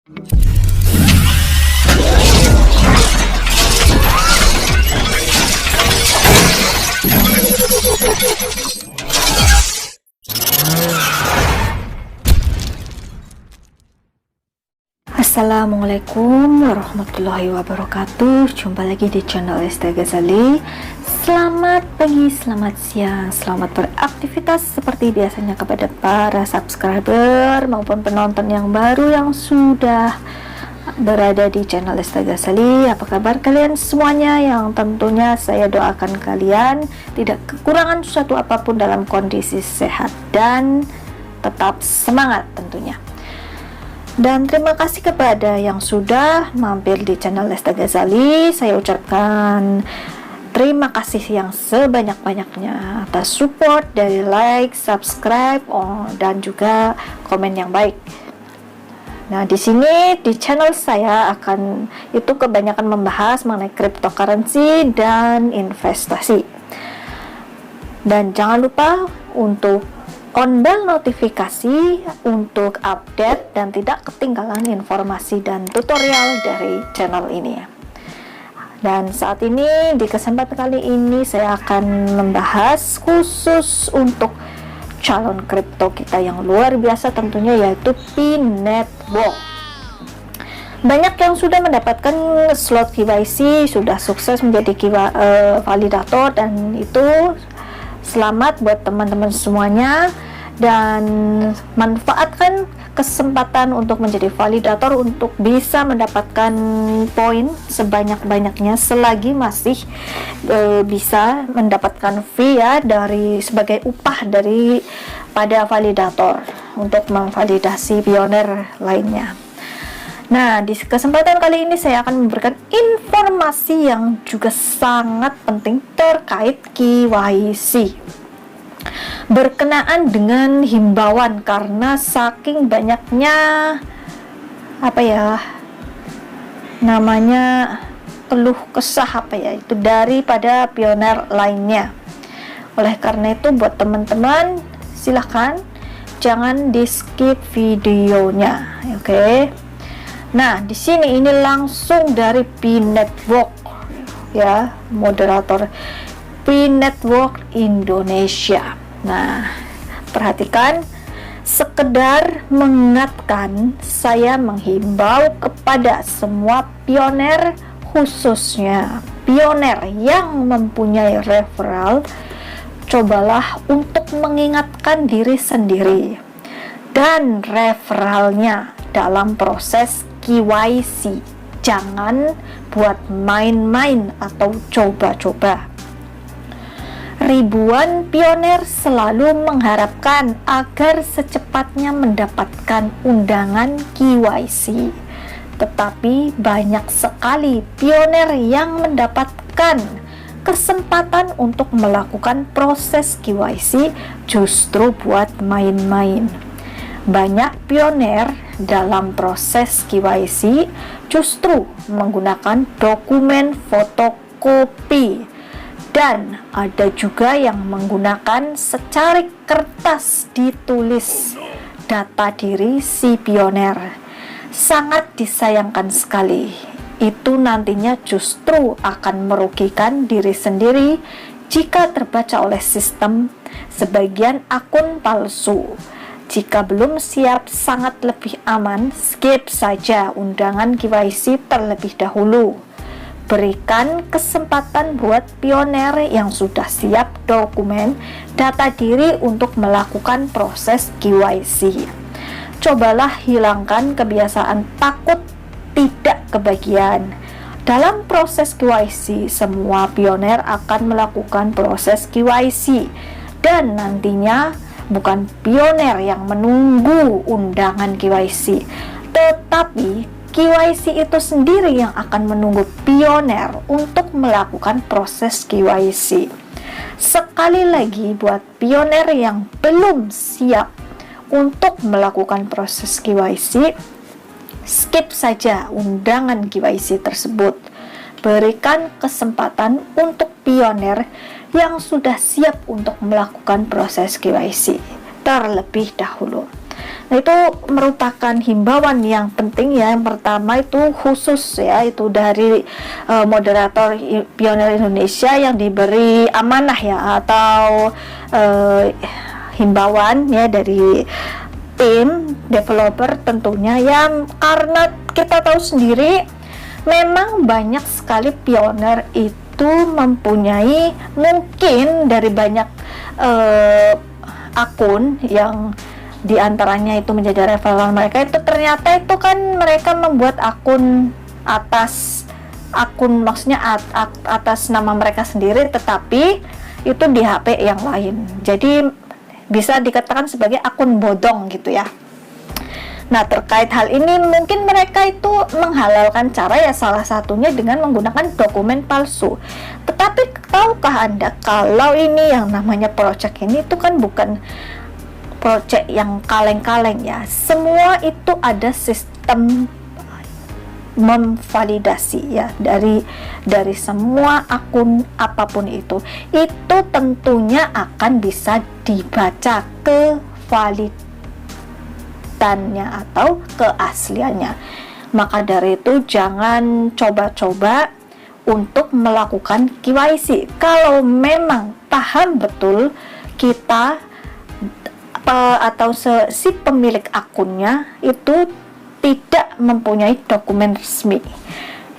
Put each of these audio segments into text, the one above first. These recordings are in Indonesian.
Assalamualaikum warahmatullahi wabarakatuh. Jumpa lagi di channel Esta Ghazali. Selamat pagi, selamat siang, selamat beraktivitas seperti biasanya kepada para subscriber maupun penonton yang baru yang sudah berada di channel Esta Ghazali. Apa kabar kalian semuanya? Yang tentunya saya doakan kalian tidak kekurangan sesuatu apapun dalam kondisi sehat dan tetap semangat tentunya. Dan terima kasih kepada yang sudah mampir di channel Esta Ghazali. Saya ucapkan terima kasih yang sebanyak-banyaknya atas support dari like, subscribe, dan juga komen yang baik. Nah, di sini di channel saya akan itu kebanyakan membahas mengenai cryptocurrency dan investasi. Dan jangan lupa untuk on bell notifikasi untuk update dan tidak ketinggalan informasi dan tutorial dari channel ini. Dan saat ini di kesempatan kali ini saya akan membahas khusus untuk calon kripto kita yang luar biasa tentunya, yaitu P-Network. Banyak yang sudah mendapatkan slot KYC, sudah sukses menjadi validator, dan itu selamat buat teman-teman semuanya, dan manfaatkan kesempatan untuk menjadi validator untuk bisa mendapatkan poin sebanyak-banyaknya selagi masih bisa mendapatkan fee ya dari sebagai upah dari pada validator untuk memvalidasi pioner lainnya. Nah, di kesempatan kali ini saya akan memberikan informasi yang juga sangat penting terkait KYC berkenaan dengan himbauan, karena saking banyaknya keluh kesah itu daripada pioner lainnya. Oleh karena itu buat teman-teman silahkan jangan di skip videonya, oke? Nah, di sini ini langsung dari P-Network ya, moderator P-Network Indonesia. Nah, perhatikan, sekedar mengingatkan, saya menghimbau kepada semua pioner, khususnya pioner yang mempunyai referral, cobalah untuk mengingatkan diri sendiri dan referralnya dalam proses KYC. Jangan buat main-main atau coba-coba. Ribuan pioner selalu mengharapkan agar secepatnya mendapatkan undangan KYC. Tetapi banyak sekali pioner yang mendapatkan kesempatan untuk melakukan proses KYC justru buat main-main. Banyak pioner dalam proses KYC justru menggunakan dokumen fotokopi, dan ada juga yang menggunakan secarik kertas ditulis data diri si pioner. Sangat disayangkan sekali. Itu nantinya justru akan merugikan diri sendiri jika terbaca oleh sistem sebagian akun palsu. Jika belum siap, sangat lebih aman skip saja undangan KYC terlebih dahulu. Berikan kesempatan buat pioner yang sudah siap dokumen data diri untuk melakukan proses KYC. Cobalah hilangkan kebiasaan takut tidak kebagian. Dalam proses KYC, semua pioner akan melakukan proses KYC, dan nantinya bukan pioner yang menunggu undangan KYC, tetapi KYC itu sendiri yang akan menunggu pioner untuk melakukan proses KYC. Sekali lagi, buat pioner yang belum siap untuk melakukan proses KYC, skip saja undangan KYC tersebut. Berikan kesempatan untuk pioner yang sudah siap untuk melakukan proses KYC terlebih dahulu. Nah, itu merupakan himbauan yang penting ya. Yang pertama itu khusus ya, itu dari moderator Pioneer Indonesia yang diberi amanah ya, atau himbauan ya dari tim developer tentunya, yang karena kita tahu sendiri memang banyak sekali pioner itu mempunyai mungkin dari banyak akun yang diantaranya itu menjadi referral mereka, itu ternyata itu kan mereka membuat akun maksudnya atas nama mereka sendiri, tetapi itu di HP yang lain, jadi bisa dikatakan sebagai akun bodong gitu ya. Nah, terkait hal ini mungkin mereka itu menghalalkan cara ya, salah satunya dengan menggunakan dokumen palsu. Tetapi tahukah Anda kalau ini yang namanya project ini itu kan bukan project yang kaleng-kaleng ya. Semua itu ada sistem memvalidasi ya, dari semua akun apapun itu tentunya akan bisa dibaca kevalidannya atau keasliannya. Maka dari itu jangan coba-coba untuk melakukan KYC kalau memang paham betul kita atau si pemilik akunnya itu tidak mempunyai dokumen resmi.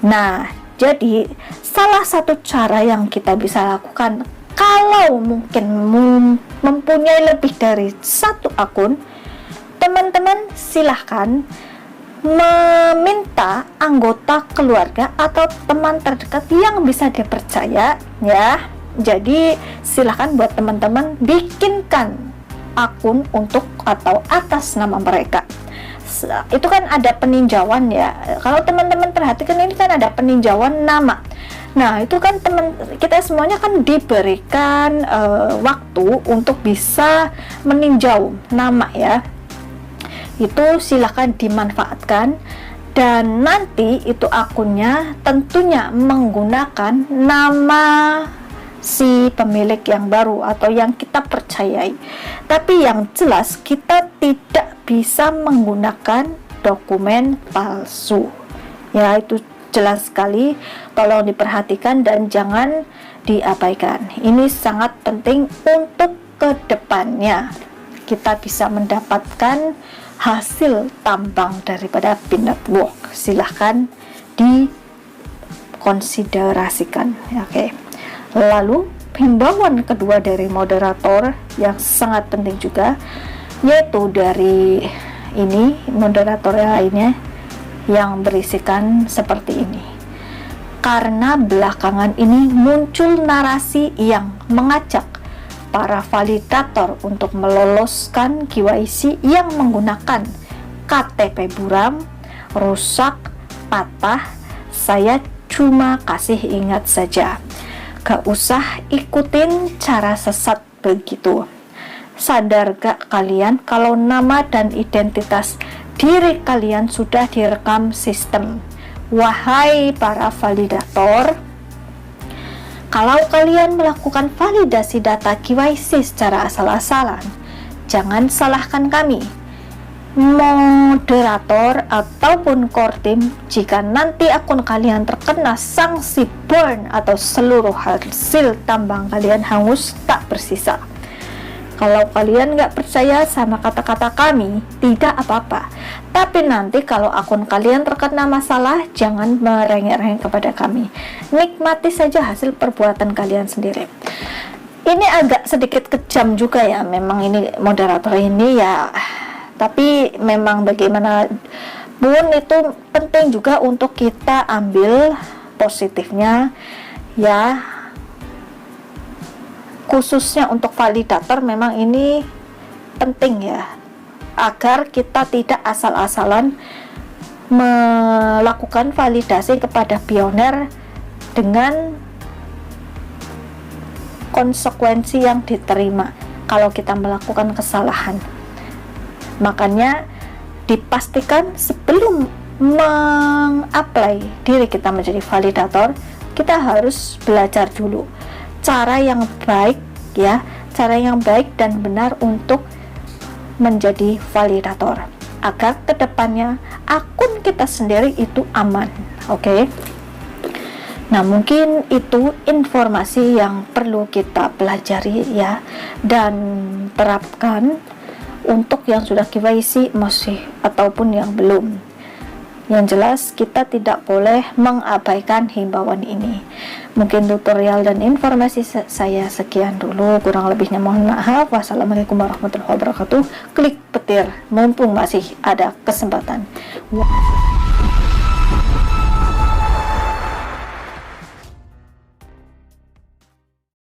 Nah, jadi salah satu cara yang kita bisa lakukan kalau mungkin mempunyai lebih dari satu akun, teman-teman silahkan meminta anggota keluarga atau teman terdekat yang bisa dipercaya ya. Jadi silahkan buat teman-teman bikinkan akun untuk atau atas nama mereka. Itu kan ada peninjauan ya. Kalau teman-teman perhatikan ini kan ada peninjauan nama. Nah, itu kan kita semuanya kan diberikan waktu untuk bisa meninjau nama ya. Itu silahkan dimanfaatkan, dan nanti itu akunnya tentunya menggunakan nama si pemilik yang baru atau yang kita percayai. Tapi yang jelas kita tidak bisa menggunakan dokumen palsu ya, itu jelas sekali, tolong diperhatikan dan jangan diabaikan. Ini sangat penting untuk kedepannya kita bisa mendapatkan hasil tambang daripada Pin Network. Silahkan dikonsiderasikan ya, oke. Lalu himbauan kedua dari moderator yang sangat penting juga, yaitu dari ini moderator lainnya yang berisikan seperti ini. Karena belakangan ini muncul narasi yang mengajak para validator untuk meloloskan KYC yang menggunakan KTP buram, rusak, patah, saya cuma kasih ingat saja. Gak usah ikutin cara sesat begitu. Sadar gak kalian kalau nama dan identitas diri kalian sudah direkam sistem? Wahai para validator, kalau kalian melakukan validasi data KYC secara asal-asalan, jangan salahkan kami, moderator ataupun core team, jika nanti akun kalian terkena sanksi burn atau seluruh hasil tambang kalian hangus tak bersisa. Kalau kalian nggak percaya sama kata-kata kami, tidak apa-apa. Tapi nanti kalau akun kalian terkena masalah, jangan merengek-rengek kepada kami. Nikmati saja hasil perbuatan kalian sendiri. Ini agak sedikit kejam juga ya, memang ini moderator ini ya. Tapi memang bagaimana pun itu penting juga untuk kita ambil positifnya ya. Khususnya untuk validator memang ini penting ya, agar kita tidak asal-asalan melakukan validasi kepada pioner dengan konsekuensi yang diterima kalau kita melakukan kesalahan. Makanya dipastikan sebelum mengapply diri kita menjadi validator, kita harus belajar dulu cara yang baik ya, cara yang baik dan benar untuk menjadi validator agar kedepannya akun kita sendiri itu aman. Oke. Nah, mungkin itu informasi yang perlu kita pelajari ya, dan terapkan untuk yang sudah KYC masih ataupun yang belum. Yang jelas kita tidak boleh mengabaikan himbauan ini. Mungkin tutorial dan informasi saya sekian dulu, kurang lebihnya mohon maaf. Wassalamualaikum warahmatullahi wabarakatuh. Klik petir mumpung masih ada kesempatan.